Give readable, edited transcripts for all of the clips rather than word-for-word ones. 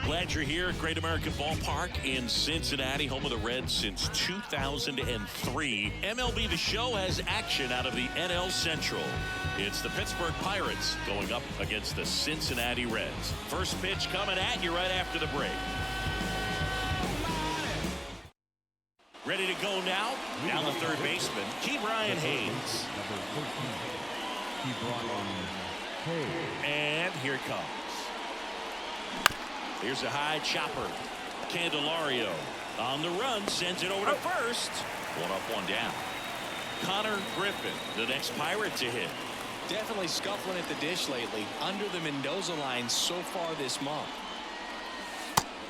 Glad you're here at Great American Ballpark in Cincinnati, home of the Reds since 2003. MLB The Show has action out of the NL Central. It's the Pittsburgh Pirates going up against the Cincinnati Reds. First pitch coming at you right after the break. Ready to go now. Down the third baseman, Ke'Bryan Hayes. And here it comes. Here's a high chopper. Candelario on the run, sends it over to first. One up, one down. Connor Griffin, the next Pirate to hit. Definitely scuffling at the dish lately. Under the Mendoza line so far this month.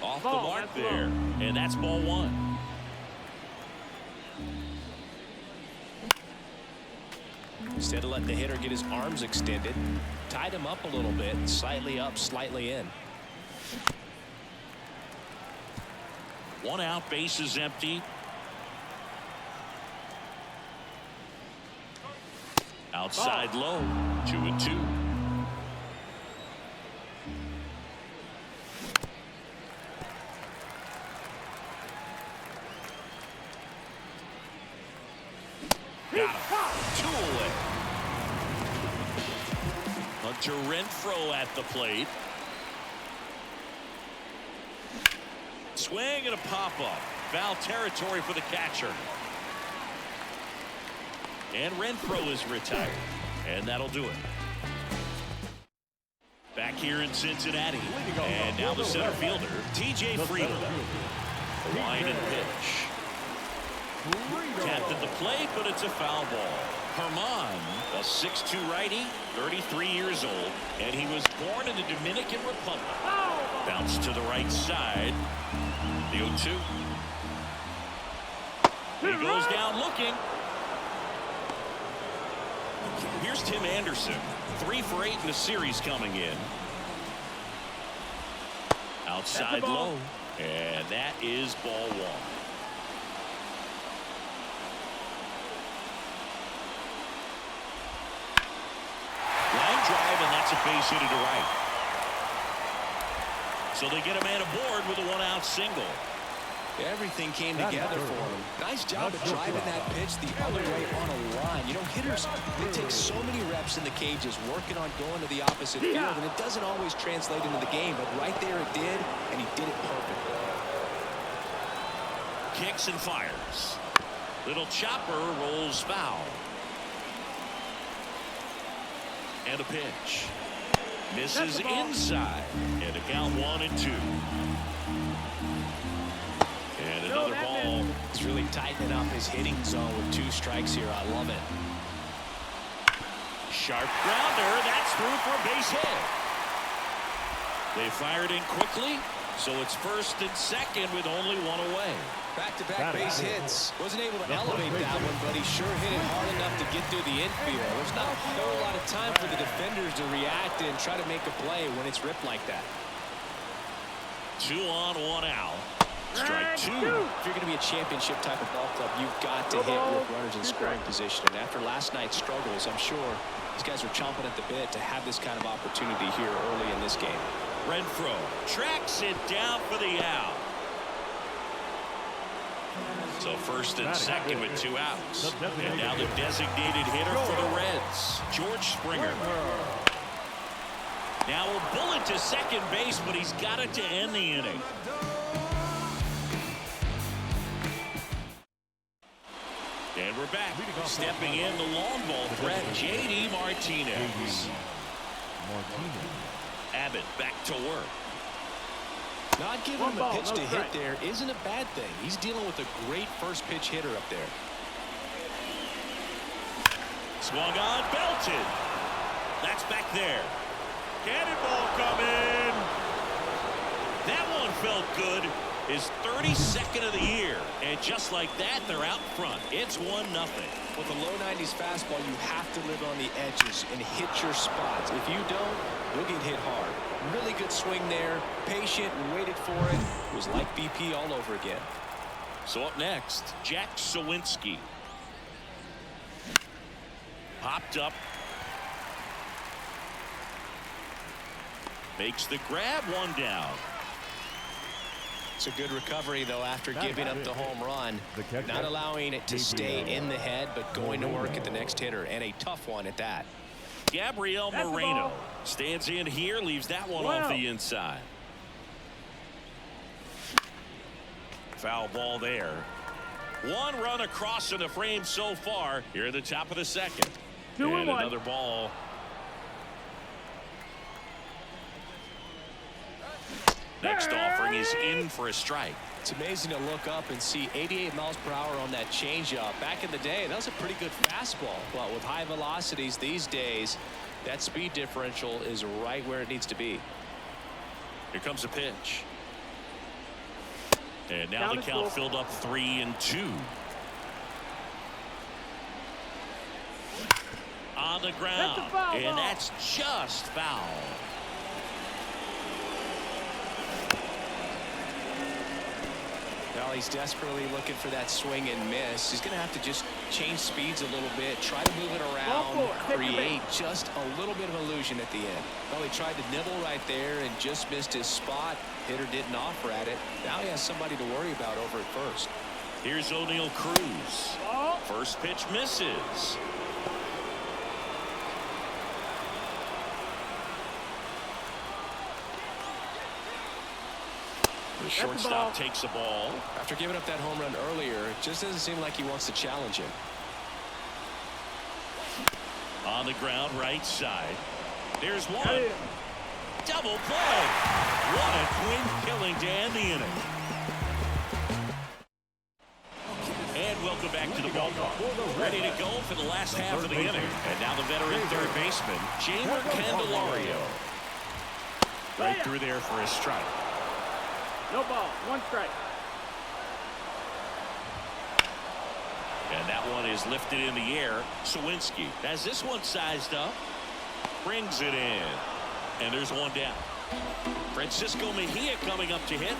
Off the mark there. And that's ball one. Instead of letting the hitter get his arms extended, tied him up a little bit, slightly up, slightly in. One out, base is empty. Outside low, 2-2. Got him. 2 away. Hunter Renfroe at the plate. Swing and a pop-up. Foul territory for the catcher. And Renfroe is retired. And that'll do it. Back here in Cincinnati. And now the center fielder, T.J. Friedl. Line and pitch. Tapped at the plate, but it's a foul ball. Herman, a 6'2 righty, 33 years old, and he was born in the Dominican Republic. Bounce to the right side. The 0-2. He goes down looking. Here's Tim Anderson. 3 for 8 in the series coming in. Outside low. And that is ball one. Line drive, and that's a base hit to right. So they get a man aboard with a 1-out single. Everything came together for him. Nice job of driving that pitch the other way on a line. You know, hitters, they take so many reps in the cages working on going to the opposite field, and it doesn't always translate into the game, but right there it did, and he did it perfectly. Kicks and fires. Little chopper rolls foul. And a pitch. Misses inside. And a count 1-2. And another ball. He's really tightening up his hitting zone with 2 strikes here. I love it. Sharp grounder. That's through for a base hit. They fired in quickly, so it's first and second with only 1 away. Back-to-back base hits. Wasn't able to elevate that one, but he sure hit it hard enough to get through the infield. There's not a whole lot of time for the defenders to react and try to make a play when it's ripped like that. 2 on, 1 out. Strike 2. If you're going to be a championship type of ball club, you've got to hit with runners in scoring position. And after last night's struggles, I'm sure these guys are chomping at the bit to have this kind of opportunity here early in this game. Renfroe tracks it down for the out. So first and second with 2 outs. And now the designated hitter for the Reds, George Springer. Now a bullet to second base, but he's got it to end the inning. And we're back. Stepping in the long ball threat, J.D. Martinez. Abbott back to work. Not giving him a pitch to hit there isn't a bad thing. He's dealing with a great first pitch hitter up there. Swung on, belted. That's back there. Cannonball coming. That one felt good. His 32nd of the year. And just like that, they're out front. It's 1-0. With a low 90s fastball, you have to live on the edges and hit your spots. If you don't, you'll get hit hard. Really good swing there. Patient and waited for it. It was like BP all over again. So up next, Jack Sawinski. Popped up. Makes the grab, 1 down. It's a good recovery, though, after giving up the home run. Not allowing it to stay in the head, but going to work at the next hitter, and a tough one at that. Gabriel Moreno stands in here, leaves that one off the inside. Foul ball there. One run across in the frame so far here at the top of the second. And another ball. Next offering is in for a strike. It's amazing to look up and see 88 miles per hour on that changeup. Back in the day, that was a pretty good fastball. But with high velocities these days, that speed differential is right where it needs to be. Here comes a pitch. And now the count filled up 3-2. On the ground. And that's just foul. Well, he's desperately looking for that swing and miss. He's going to have to just change speeds a little bit, try to move it around, create just a little bit of illusion at the end. Well, he tried to nibble right there and just missed his spot. Hitter didn't offer at it. Now he has somebody to worry about over at first. Here's O'Neal Cruz. First pitch misses. The shortstop takes the ball. After giving up that home run earlier, it just doesn't seem like he wants to challenge him. On the ground, right side. There's one. Double play. What a twin killing to end the inning. And welcome back to the ballpark. Ready to go for the last half of the inning. And now the veteran third baseman, Jeimer Candelario. Right through there for a strike. No ball, one strike. And that one is lifted in the air. Sawinski has this one sized up. Brings it in. And there's one down. Francisco Mejia coming up to hit.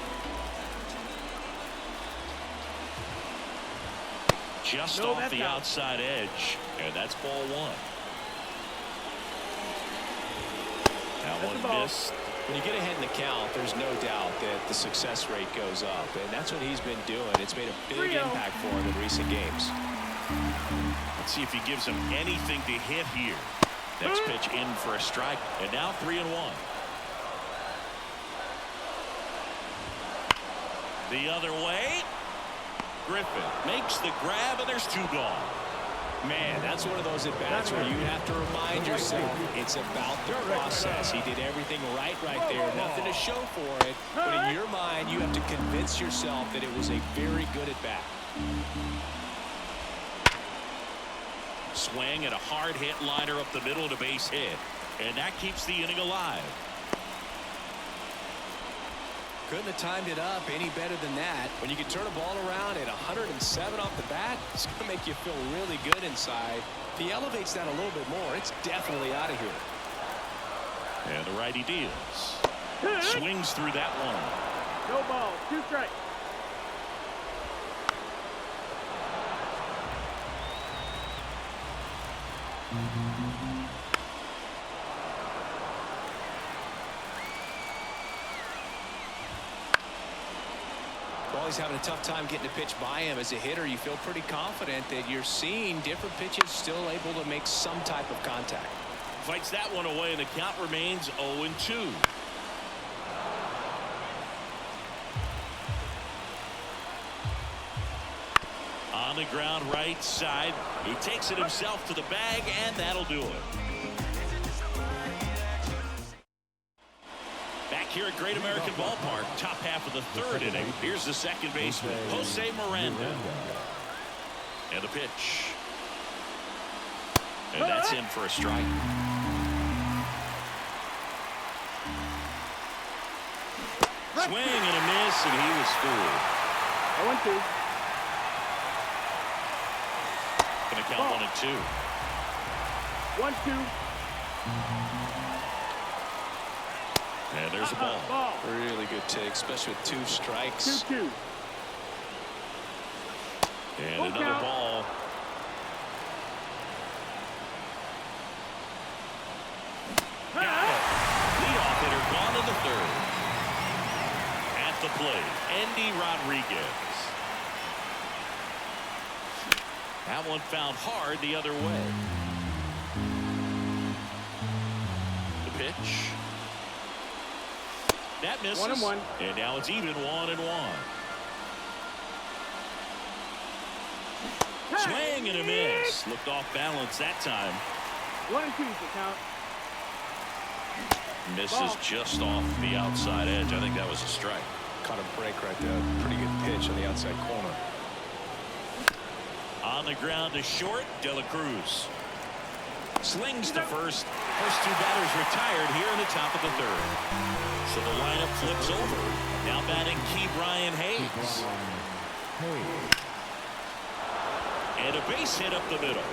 Just off the outside edge. And that's ball one. That one missed. When you get ahead in the count, there's no doubt that the success rate goes up, and that's what he's been doing. It's made a big impact for him in recent games. Let's see if he gives him anything to hit here. Next pitch in for a strike, and now 3-1. The other way. Griffin makes the grab, and there's two gone. Man, that's one of those at-bats where you have to remind yourself it's about the process. He did everything right there. Nothing to show for it. But in your mind, you have to convince yourself that it was a very good at-bat. Swing and a hard hit liner up the middle to base hit. And that keeps the inning alive. Couldn't have timed it up any better than that. When you can turn a ball around at 107 off the bat, it's going to make you feel really good inside. If he elevates that a little bit more, it's definitely out of here. And the righty deals. Swings through that one. No ball, two strikes. He's having a tough time getting a pitch by him. As a hitter, you feel pretty confident that you're seeing different pitches still able to make some type of contact. Fights that one away, and the count remains 0-2. On the ground, right side. He takes it himself to the bag, and that'll do it. Here at Great American Ballpark, top half of the third inning. Here's the second baseman, Jose Miranda. And the pitch. And that's in for a strike. Swing and a miss, and he was fooled. 0-2. Gonna count 1 and 2. 1-2. And there's a ball. Really good take, especially with two strikes. 2-2. And another ball. Leadoff hitter gone to the third. At the plate, Andy Rodriguez. That one found hard the other way. The pitch. That misses. 1-1. And now it's even 1-1. Swing and a miss. Looked off balance that time. 1-2 to count. Misses just off the outside edge. I think that was a strike. Caught a break right there. Pretty good pitch on the outside corner. On the ground to short, De La Cruz. Slings to first. First two batters retired here in the top of the third. So the lineup flips over. Now batting Brian Hayes. And a base hit up the middle.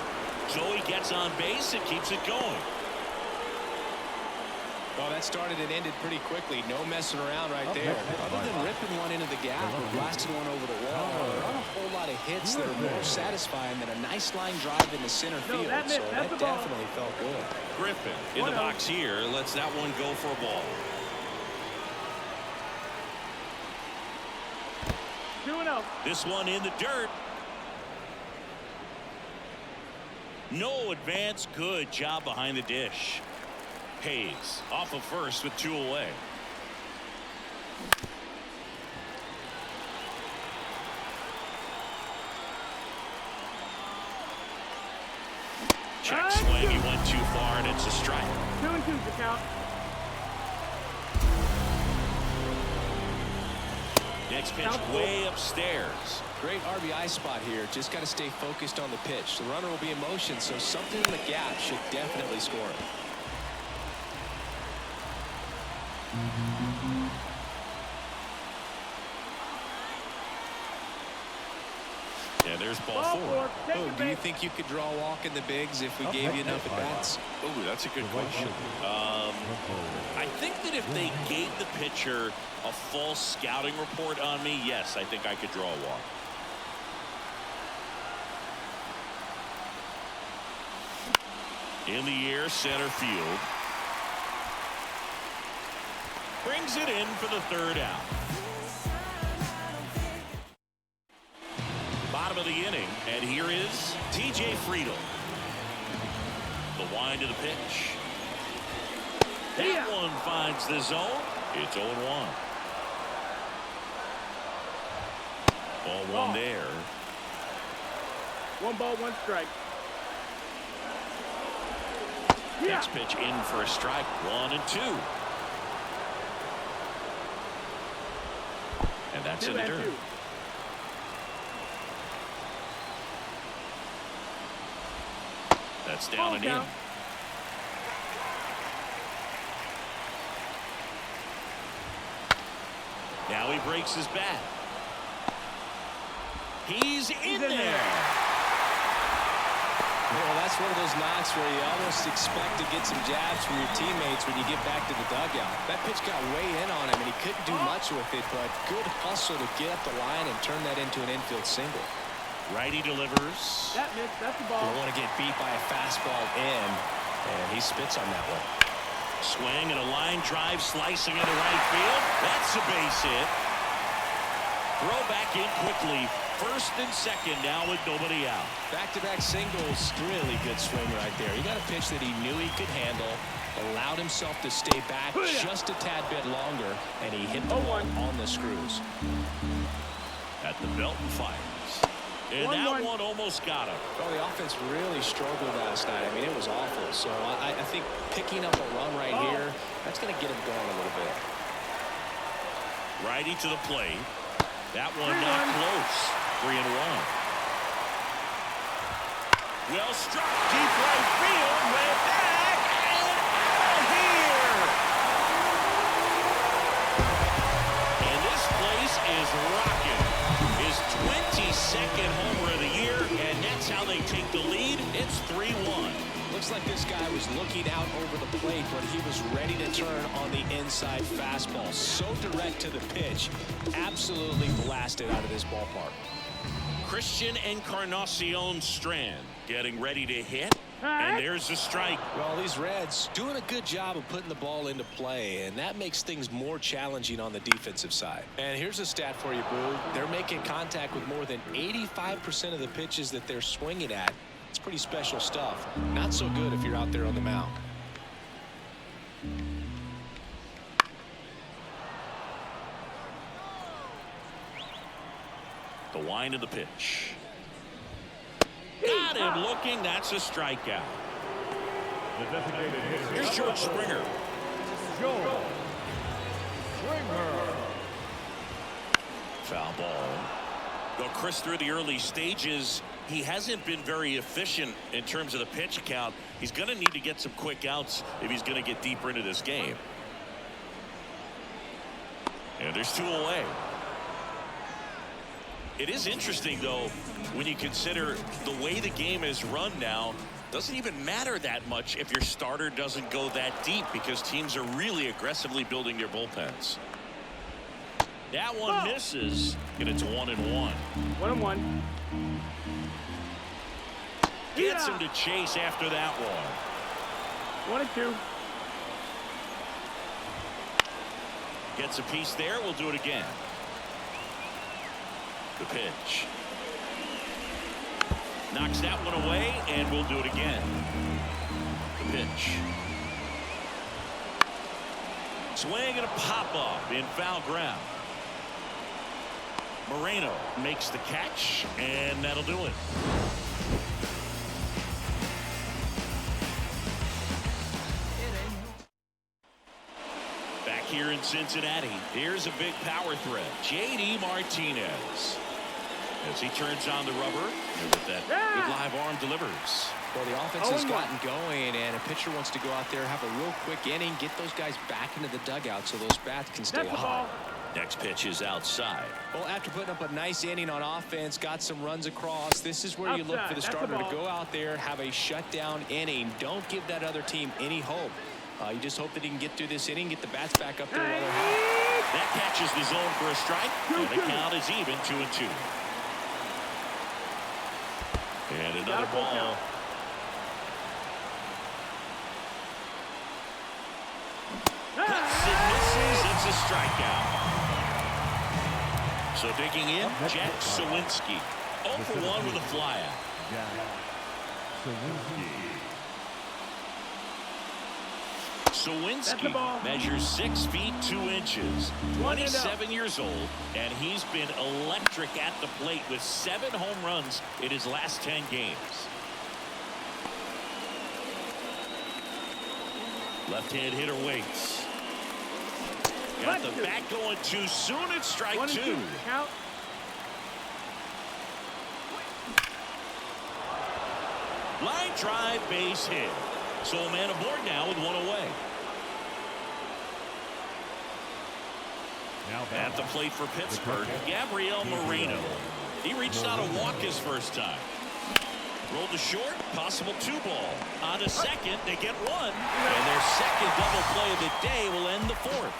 So he gets on base and keeps it going. Well, that started and ended pretty quickly. No messing around right there. Other than ripping one into the gap or blasting one over the wall, there aren't a whole lot of hits that are more satisfying than a nice line drive into center field. So that definitely felt good. Griffin in the box here lets that one go for a ball. 2-0. This one in the dirt. No advance. Good job behind the dish. Hayes off of first with 2 away. Check swing. He went too far and it's a strike. 2-2 to count. Next pitch way upstairs. Great RBI spot here. Just got to stay focused on the pitch. The runner will be in motion, so something in the gap should definitely score it. Yeah, there's ball 4. Oh, do you think you could draw a walk in the bigs if we gave you enough at bats? Oh, that's a good question. I think that if they gave the pitcher a false scouting report on me, yes, I think I could draw a walk. In the air, center field. Brings it in for the third out. Bottom of the inning, and here is T.J. Friedel. The wind of the pitch. That one finds the zone. It's 0-1. Ball 1 there. 1 ball, 1 strike. Next pitch in for a strike. 1-2. And that's in the dirt. That's down and in. Now he breaks his bat. He's in there. Well, that's one of those knocks where you almost expect to get some jabs from your teammates when you get back to the dugout. That pitch got way in on him, and he couldn't do much with it, but good hustle to get up the line and turn that into an infield single. Righty delivers. That missed. That's the ball. Don't want to get beat by a fastball in, and he spits on that one. Swing and a line drive slicing into right field. That's a base hit. Throw back in quickly. First and second now with nobody out. Back-to-back singles. Really good swing right there. He got a pitch that he knew he could handle, allowed himself to stay back just a tad bit longer, and he hit the ball on the screws. At the belt and fires. And that one almost got him. Well, the offense really struggled last night. I mean, it was awful. So I think picking up a run right here, that's going to get him going a little bit. Righty to the plate. That one not close. 3-1. Well struck deep right field. Way back and out of here. And this place is rocking. His 22nd homer of the year, and that's how they take the lead. It's 3-1. Looks like this guy was looking out over the plate, but he was ready to turn on the inside fastball. So direct to the pitch. Absolutely blasted out of this ballpark. Christian Encarnacion Strand getting ready to hit. And there's a strike. Well, these Reds doing a good job of putting the ball into play, and that makes things more challenging on the defensive side. And here's a stat for you, Boo. They're making contact with more than 85% of the pitches that they're swinging at. It's pretty special stuff. Not so good if you're out there on the mound. The wind of the pitch. Got him looking. That's a strikeout. Here's George Springer. Foul ball. Though Chris, through the early stages, he hasn't been very efficient in terms of the pitch count. He's going to need to get some quick outs if he's going to get deeper into this game. And there's 2 away. It is interesting, though, when you consider the way the game is run now. Doesn't even matter that much if your starter doesn't go that deep, because teams are really aggressively building their bullpens. That one misses, and it's 1-1. 1-1. Gets him to chase after that one. 1-2. Gets a piece there. We'll do it again. The pitch. Knocks that one away, and we'll do it again. The pitch. Swing and a pop-up in foul ground. Moreno makes the catch, and that'll do it. Back here in Cincinnati, here's a big power threat. J.D. Martinez. As he turns on the rubber, and with that good live arm delivers. Well, the offense has gotten going, and a pitcher wants to go out there, have a real quick inning, get those guys back into the dugout so those bats can stay hot. Next pitch is outside. Well, after putting up a nice inning on offense, got some runs across, this is where you look for the starter to go out there, have a shutdown inning. Don't give that other team any hope. You just hope that he can get through this inning, get the bats back up there while they're hot. That catches the zone for a strike, and the count is even, 2-2. And another ball. Cuts and misses. It's a strikeout. So digging in, Jack Sawinski. 0 for 1 with a flyout. Sawinski measures 6 feet 2 inches, 27 years old, and he's been electric at the plate with 7 home runs in his last 10 games. Left-hand hitter waits. Got the bat going too soon. It's strike 2. Count. Line drive, base hit. So a man aboard now with 1 away. At the plate for Pittsburgh, Gabriel Moreno. He reached out a walk his first time. Rolled to short, possible 2-ball. On to second, they get 1. And their second double play of the day will end the 4th.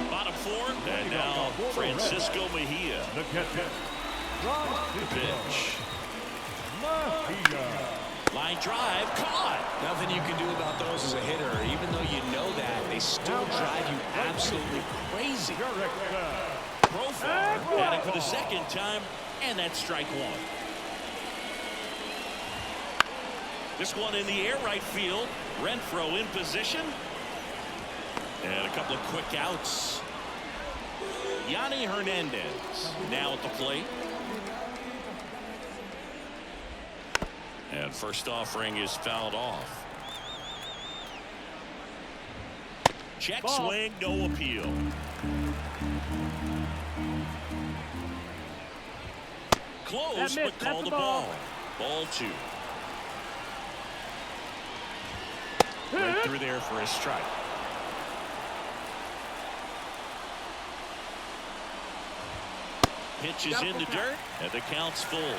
Bottom 4, and now Francisco Mejia. The pitch. Line drive, caught. Nothing you can do about those as a hitter. Even though you know that, they still drive you absolutely crazy. Profile at it for the second time, and that's strike 1. This one in the air, right field. Renfroe in position. And a couple of quick outs. Yanni Hernandez now at the plate. And first offering is fouled off. Check swing, no appeal. Close, but called the ball. Ball 2. Right through there for a strike. Pitch is in the dirt, and the count's full.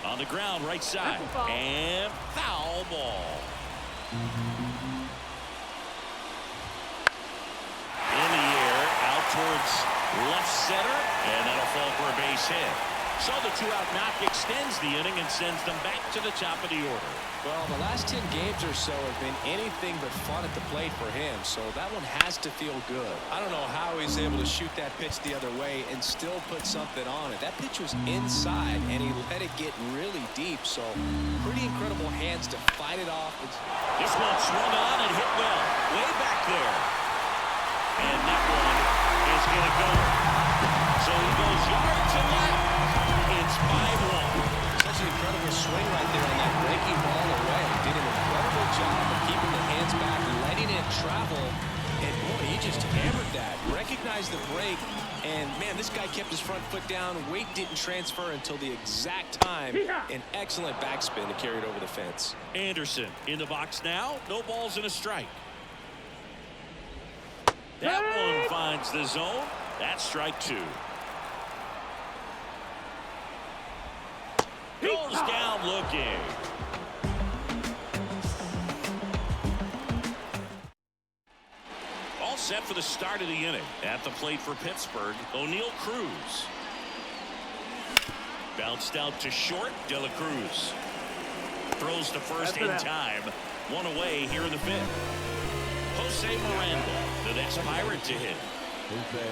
On the ground, right side, and foul ball. towards left center, and that'll fall for a base hit. So the two-out knock extends the inning and sends them back to the top of the order. Well, the last 10 games or so have been anything but fun at the plate for him, so that one has to feel good. I don't know how he's able to shoot that pitch the other way and still put something on it. That pitch was inside, and he let it get really deep, so pretty incredible hands to fight it off. This one swung on and hit well, way back there. And that one is going to go. So he goes yard to left. It's 5-1. Such an incredible swing right there on that breaking ball away. Did an incredible job of keeping the hands back, letting it travel, and boy, he just hammered that. Recognized the break, and man, this guy kept his front foot down. Weight didn't transfer until the exact time. An excellent backspin to carry it over the fence. Anderson in the box now. No balls and a strike. That one finds the zone. That's strike two. Goes down looking. All set for the start of the inning. At the plate for Pittsburgh, O'Neal Cruz. Bounced out to short, De La Cruz. Throws to first in time. One away here in the fifth. Jose Miranda, the next Pirate to hit. Jose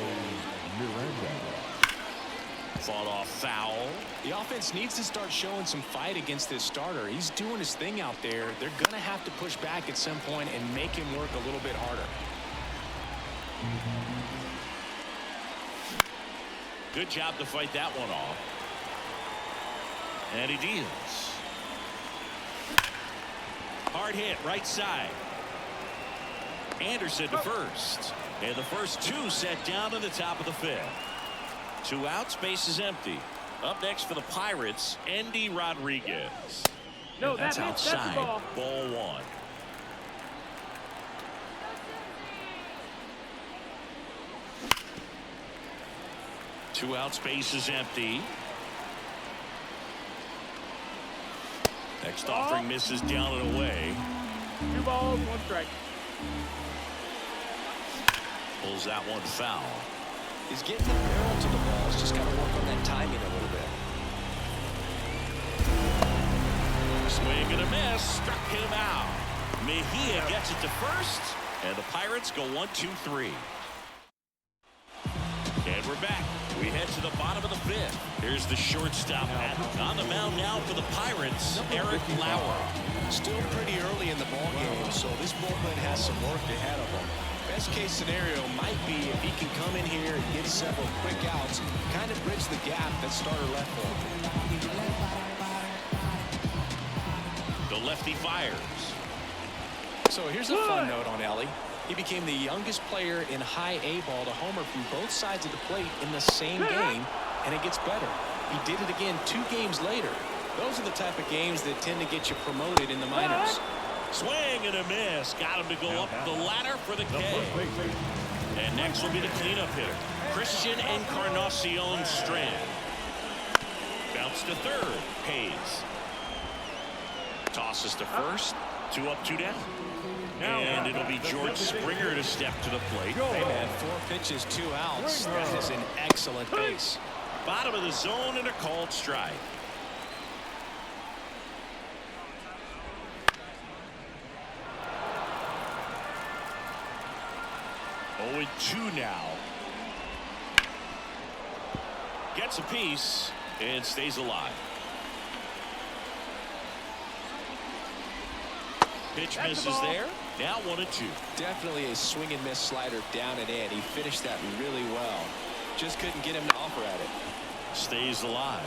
Miranda. Fought off foul. The offense needs to start showing some fight against this starter. He's doing his thing out there. They're going to have to push back at some point and make him work a little bit harder. Good job to fight that one off. And he deals. Hard hit, right side. Anderson to first. And the first two set down to the top of the fifth. 2 outs, base is empty. Up next for the Pirates, Endy Rodriguez. No, and that's outside. That's ball one. Two outs, base is empty. Next offering misses down and away. 2 balls, 1 strike. Pulls that one foul. He's getting the barrel to the ball. He's just got to work on that timing a little bit. Swing and a miss. Struck him out. Mejia gets it to first. And the Pirates go 1-2-3. And we're back. We head to the bottom of the fifth. Here's the shortstop on the mound now for the Pirates, Eric Lauer. Still pretty early in the ball game, so this bullpen has some work ahead of him. Best case scenario might be if he can come in here and get several quick outs, kind of bridge the gap that starter left for him. The lefty fires. So here's a fun note on Ellie. He became the youngest player in high A ball to homer from both sides of the plate in the same game, and it gets better. He did it again 2 games later. Those are the type of games that tend to get you promoted in the minors. Swing and a miss. Got him to go up the ladder for the K. And next will be the cleanup hitter, Christian Encarnacion Strand. Bounce to third. Hayes. Tosses to first. 2 up, 2 down. And it'll be George Springer to step to the plate. Hey man, 4 pitches, 2 outs. That is an excellent base. Bottom of the zone and a called strike. Oh, 2 now. Gets a piece and stays alive. Pitch misses there. Now 1-2. Definitely a swing and miss slider down and in. He finished that really well. Just couldn't get him to offer at it. Stays alive.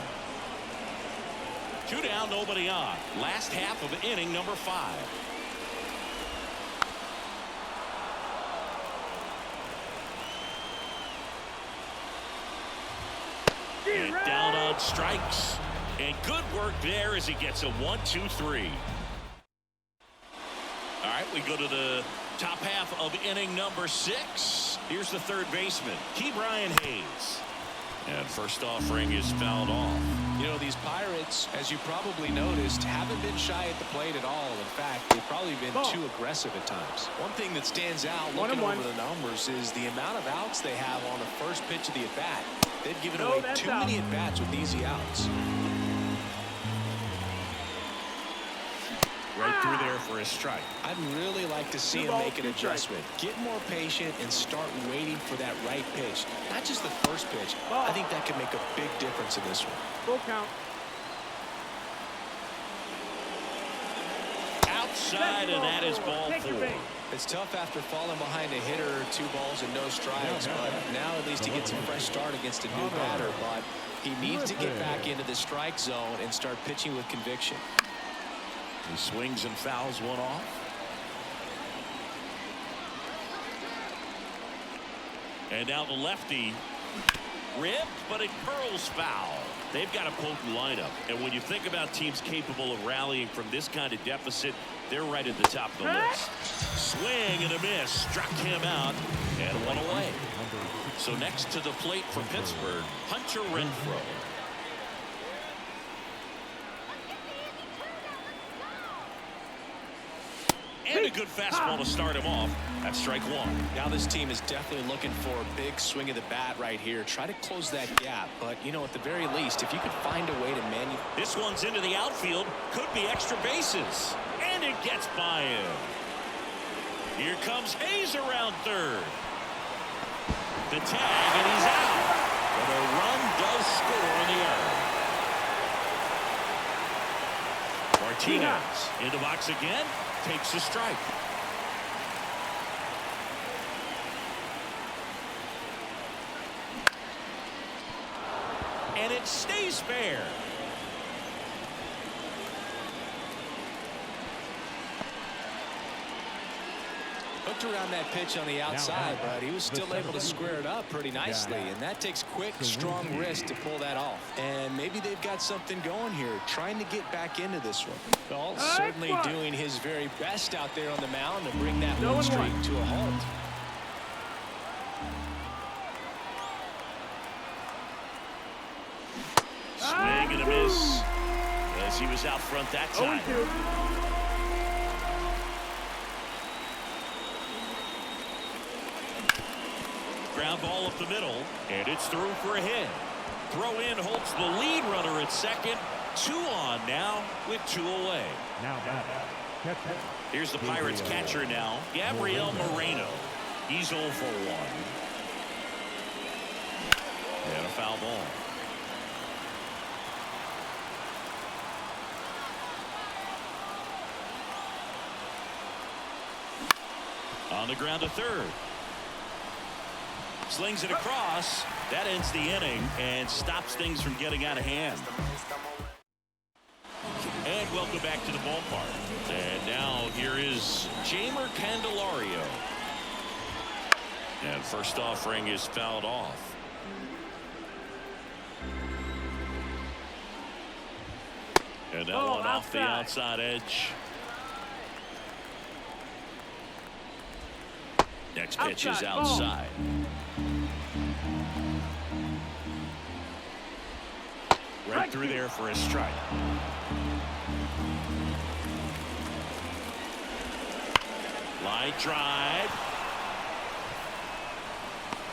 2 down, nobody on. Last half of inning number 5. And down on strikes. And good work there as he gets a 1-2-3. All right, we go to the top half of inning number 6. Here's the third baseman, Ke'Bryan Hayes. And first offering is fouled off. You know, these Pirates, as you probably noticed, haven't been shy at the plate at all. In fact, they've probably been too aggressive at times. One thing that stands out looking over the numbers is the amount of outs they have on the first pitch of the at-bat. They've given away too many at-bats with easy outs. Right through there for a strike. I'd really like to see him make an adjustment. Get more patient and start waiting for that right pitch. Not just the first pitch. I think that could make a big difference in this one. Full count. Outside, and that is ball 4. It's tough after falling behind a hitter, 2 balls and no strikes, but now at least he gets a fresh start against a new batter. But he needs to get back into the strike zone and start pitching with conviction. He swings and fouls one off. And now the lefty ripped, but it curls foul. They've got a potent lineup, and when you think about teams capable of rallying from this kind of deficit, they're right at the top of the list. Swing and a miss, struck him out, and one away. So next to the plate for Pittsburgh, Hunter Renfroe. And a good fastball to start him off. That's strike 1. Now this team is definitely looking for a big swing of the bat right here. Try to close that gap. But, you know, at the very least, if you could find a way to This one's into the outfield. Could be extra bases. And it gets by him. Here comes Hayes around third. The tag, and he's out. But a run does score in the earth. Martinez in the box again. Takes a strike. And it stays fair. Hooked around that pitch on the outside, but he was still able to square it up pretty nicely, and that takes quick, strong wrist to pull that off. And maybe they've got something going here, trying to get back into this one. Well, certainly doing his very best out there on the mound to bring that win streak to a halt. Swing and a miss as he was out front that time. Ground ball up the middle, and it's through for a hit. Throw in holds the lead runner at second. 2 on now with 2 away. Here's the Pirates catcher now, Gabriel Moreno. He's 0 for 1. And a foul ball. On the ground to third. Slings it across. That ends the inning and stops things from getting out of hand. And welcome back to the ballpark. And now here is Jeimer Candelario. And first offering is fouled off. And that one off the outside edge. Next pitch is outside. Right through there for a strike. Line drive.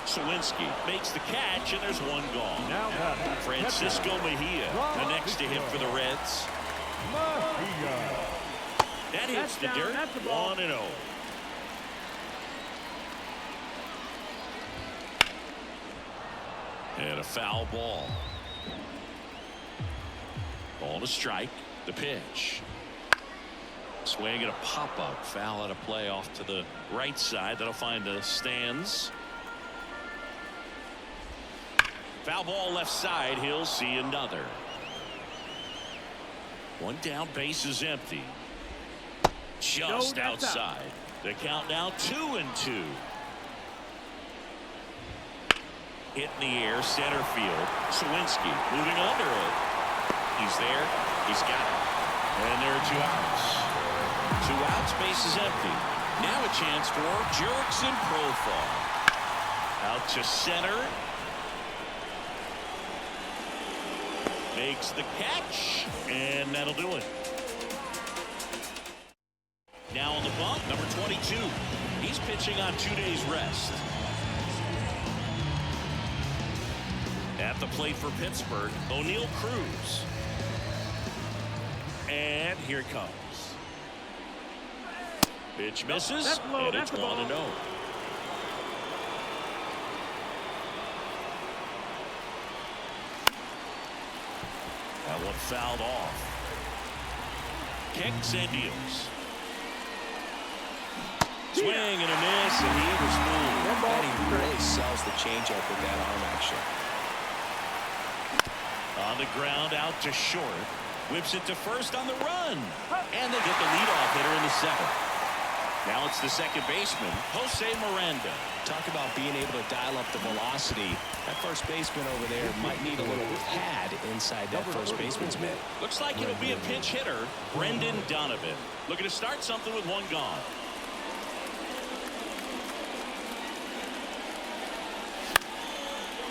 Sawinski makes the catch, and there's one gone. Francisco Mejia, the next to hit for the Reds. That hits the dirt. 1-0. And a foul ball. Ball to strike. The pitch. Swing and a pop-up. Foul out of play off to the right side. That'll find the stands. Foul ball left side. He'll see another. One down. Base is empty. Just outside. The count now 2-2. Hit in the air, center field. Sawinski moving under it. He's there. He's got it. And there are 2 outs. 2 outs, base is empty. Now a chance for Jurickson Profar. Out to center. Makes the catch, and that'll do it. Now on the bump, number 22. He's pitching on 2 days rest. At the plate for Pittsburgh, O'Neal Cruz. And here it comes. Pitch misses, and it's 1-0. That one fouled off. Kicks and deals. Swing and a miss, and he was fooled. And he really sells the changeup with that arm action. On the ground, out to short. Whips it to first on the run. And they get the leadoff hitter in the 7th. Now it's the second baseman, Jose Miranda. Talk about being able to dial up the velocity. That first baseman over there might need a little pad inside that first baseman's mitt. Looks like it'll be a pinch hitter, Brendan Donovan. Looking to start something with one gone.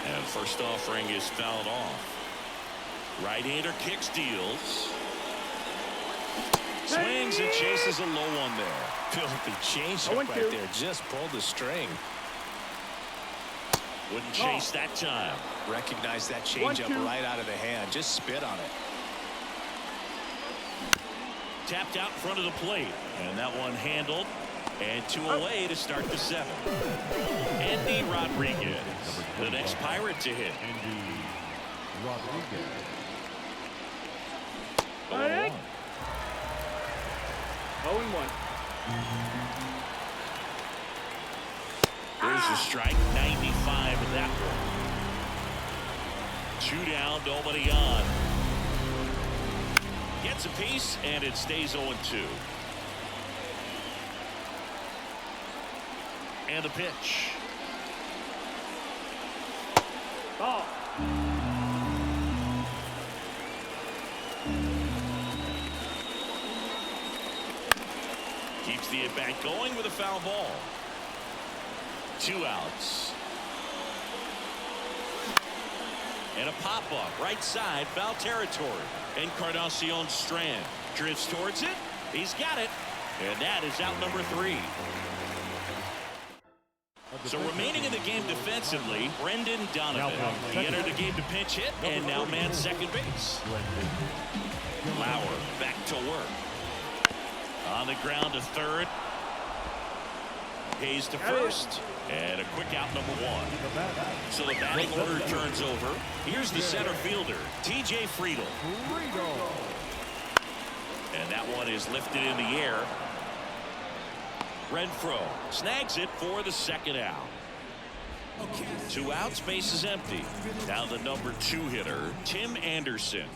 And first offering is fouled off. Right-hander kicks, deals. Swings and chases a low one there. Filthy changeup right there. Just pulled the string. Wouldn't chase that time. Recognize that changeup right out of the hand. Just spit on it. Tapped out in front of the plate. And that one handled. And 2 away to start the 7th. Andy Rodriguez, the next Pirate to hit. Andy Rodriguez. 0-1. There's a strike, 95 in that one. 2 down, nobody on. Gets a piece, and it stays 0-2. And the pitch. Ball. Keeps the at-bat going with a foul ball. 2 outs. And a pop-up right side, foul territory. Encarnacion Strand drifts towards it. He's got it. And that is out number 3. So remaining in the game defensively, Brendan Donovan. He entered the game to pinch hit and now man second base. Lauer back to work. On the ground to third. Hayes to first. And a quick out, number 1. So the batting order turns over. Here's the center fielder, T.J. Friedel. And that one is lifted in the air. Renfroe snags it for the second out. 2 outs, base is empty. Now the number 2 hitter, Tim Anderson.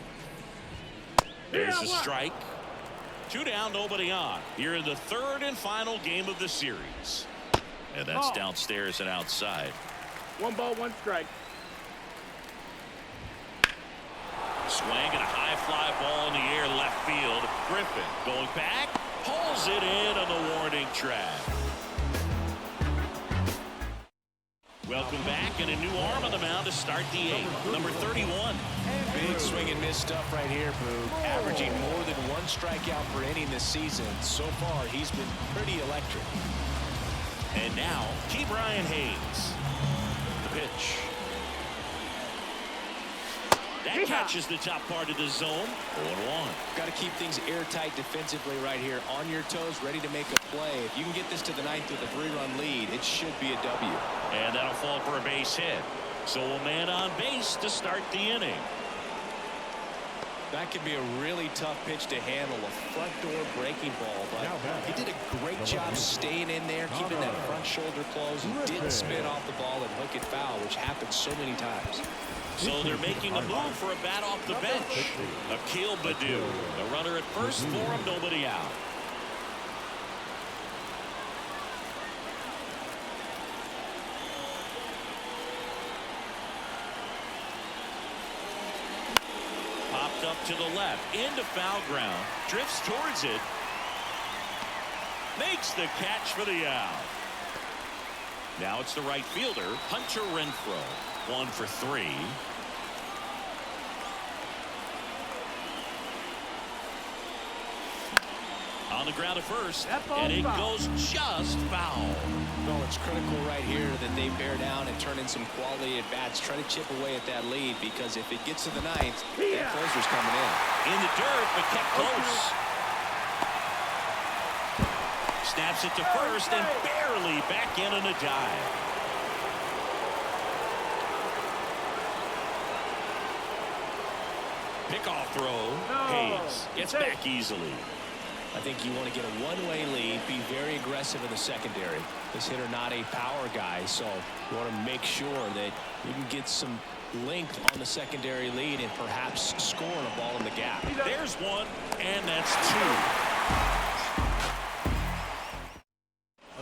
There's a strike. 2 down, nobody on. Here in the 3rd and final game of the series. And that's downstairs and outside. 1 ball, 1 strike. Swing and a high fly ball in the air left field. Griffin going back. Pulls it in on the warning track. Welcome back, and a new arm on the mound to start the 8th. Number 31. Big swing and miss stuff right here, Boog. Averaging more than 1 strikeout per inning this season. So far, he's been pretty electric. And now, Key Brian Hayes. The pitch. That catches the top part of the zone. 0-1. Got to keep things airtight defensively right here. On your toes, ready to make a play. If you can get this to the 9th with a 3-run lead, it should be a W. And that'll fall for a base hit. So a man on base to start the inning. That could be a really tough pitch to handle, a front door breaking ball, but he did a great job staying in there, keeping that front shoulder closed. He didn't spin off the ball and hook it foul, which happens so many times. So they're making a move for a bat off the bench. Akil Baddoo, the runner at first for him, nobody out. Popped up to the left, into foul ground, drifts towards it, makes the catch for the out. Now it's the right fielder, Hunter Renfroe. 1 for 3. On the ground at first, That ball's and it foul. goes just foul. Well, it's critical right here that they bear down and turn in some quality at bats. Try to chip away at that lead, because if it gets to the ninth, that closer's coming in. In the dirt, but kept close. Snaps it to first and barely back in on a dive. Pickoff throw. Hayes gets back easily. I think you want to get a one-way lead, be very aggressive in the secondary. This hitter not a power guy, so you want to make sure that you can get some length on the secondary lead and perhaps score a ball in the gap. There's one, and that's two.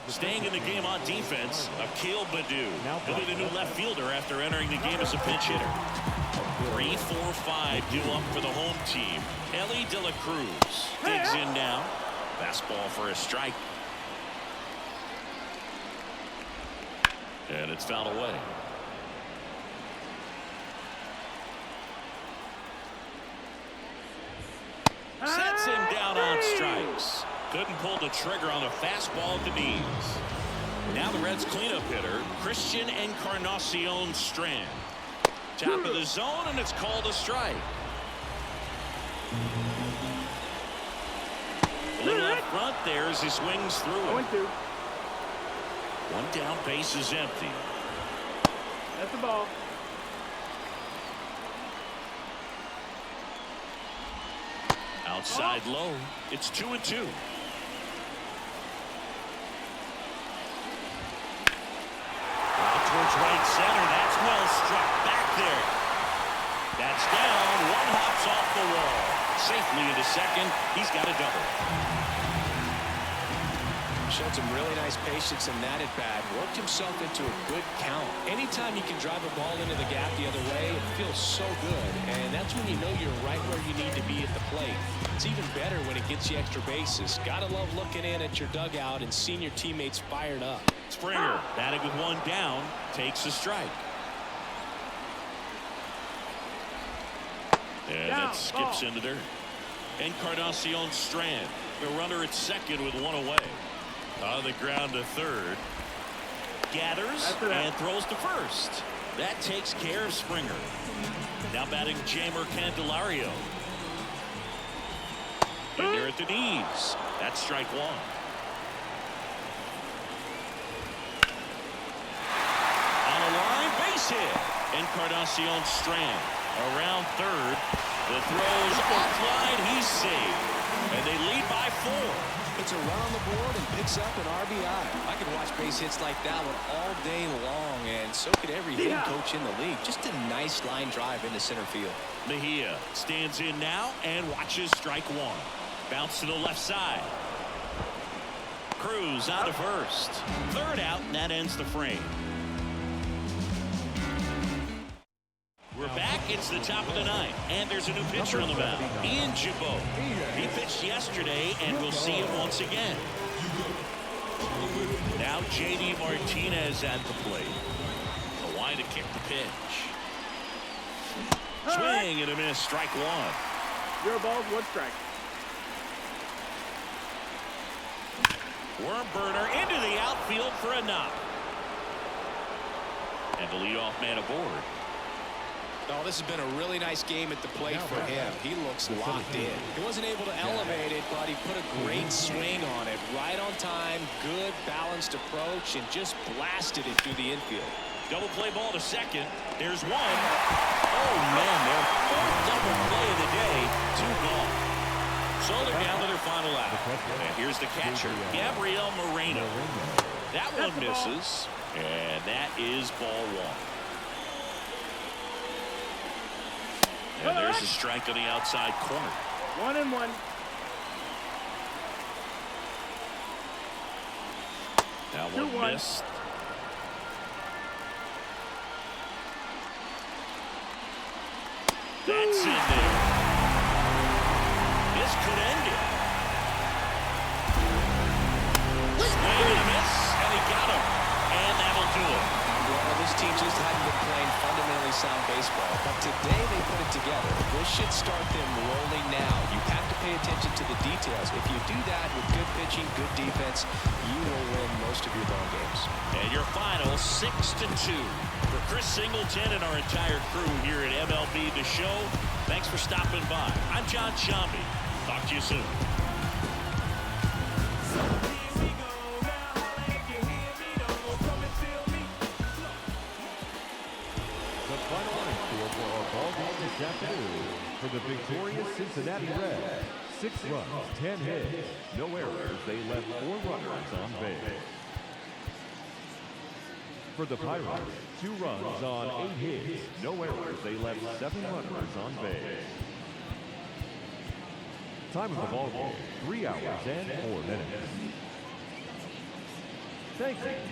Staying in the game on defense, Akil Baddoo. He'll be the new left fielder after entering the game as a pinch hitter. 3, 4, 5 due up for the home team. Ellie De La Cruz digs in now. Fastball for a strike. And it's fouled away. Sets him down on strikes. Couldn't pull the trigger on a fastball at the knees. Now the Reds cleanup hitter, Christian Encarnacion Strand. Top of the zone, and it's called a strike. A little up front there as he swings through it. 1-2. One down, base is empty. That's the ball. Outside low. It's 2-2. Towards right center. That's well struck back there. That's down. One hops off the wall. Safely into second. He's got a double. Showed some really nice patience in that at bat. Worked himself into a good count. Anytime you can drive a ball into the gap the other way, it feels so good. And that's when you know you're right where you need to be at the plate. It's even better when it gets you extra bases. Gotta love looking in at your dugout and seeing your teammates fired up. Springer batting with one down, takes a strike. And that skips into dirt. Encarnacion Strand, the runner at second with one away. On the ground to third. Gathers and throws to first. That takes care of Springer. Now batting Jamer Candelario. In there at the knees. That's strike one. On a line, base hit. Encarnacion Strand around third. The throw's offline. He's safe. And they lead by 4. Puts a run on the board and picks up an RBI. I could watch base hits like that one all day long, and so could every hitting coach in the league. Just a nice line drive into center field. Mejia stands in now and watches strike one. Bounce to the left side. Cruz out of first. Third out, and that ends the frame. We're back. It's the top of the ninth, and there's a new pitcher on the mound, Ian Jabot. He pitched yesterday, and we'll see him once again. Now J.D. Martinez at the plate. The line to kick the pitch. Swing and a miss. Strike one. 0 balls, 1 strike. Worm burner into the outfield for a knock. And the leadoff man aboard. Oh, this has been a really nice game at the plate for him. He looks locked in. He wasn't able to elevate it, but he put a great swing on it. Right on time, good balanced approach, and just blasted it through the infield. Double play ball to second. There's one. Oh, man, their 4th double play of the day. 2 gone. So they're down to their final out. And here's the catcher, Gabriel Moreno. That one misses, and that is ball 1. And there's a strike on the outside corner. 1-1. That one missed. That's in there. This could end it. Swing and a miss, and he got him. And that'll do it. Well, this team just hadn't been playing fundamentally fundamentally sound baseball, but today they put it together. This should start them rolling now. You have to pay attention to the details. If you do that with good pitching, good defense, you will win most of your ball games. And your final 6-2. For Chris Singleton and our entire crew here at MLB The Show, thanks for stopping by. I'm John Shambi. Talk to you soon. This afternoon for the victorious Cincinnati Reds. 6 runs, 10 hits, no errors. They left 4 runners on base. For the Pirates, 2 runs on 8 hits, no errors. They left 7 runners on base. Time of the ball game, 3 hours and 4 minutes. Thank you for